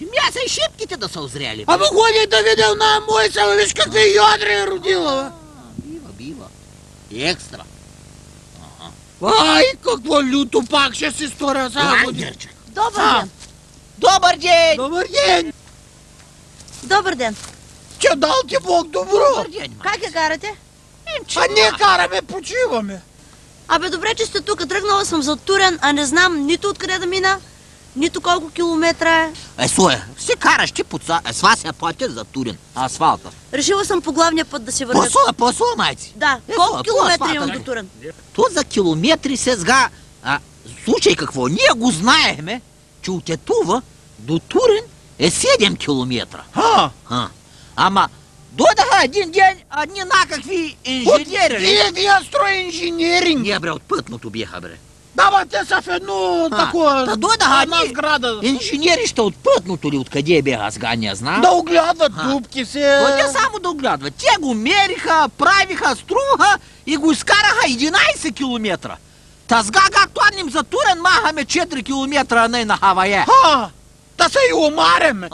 Мяса и шипките да са озряли. Абе, ходи да видя на мой са, виж какви ядри е родила. Бива. Екстра. Ай, какво люто пак ще си сторя сега. Добър ден. Добър ден! Добър ден! Добър ден. Че дал ти Бог добро. Добър ден, Как я карате? А не караме, почиваме. Абе, добре, че сте тук. Тръгнала съм за Турен, а не знам нито откъде да мина, нито колко километра е. Слоя, ще караш ти под свася пътя за Турин, асфалта. Решила съм по главния път да се вървя. По-слоя, майци. Да, колко километра имам до Турен? То за километри сега... Случай какво, ние го знаехме, че от Етува до Турин е 7 километра. Ама дойдаха един ден едни накакви инженери. Вие строинженеринг. Не, бре, от пътното бяха, бре. Да, бе, те са в едно такова... Та дойдаха една сграда. инженери ще от пътното ли, откъде бяха, аз га не знам. Да оглядват дупки се. Но не само да оглядват. Те го мериха, правиха, струваха и го изкараха 11 километра. Та сега, както адним за Турен, махаме 4 километра, а не на Хавае. Та се и омаряме.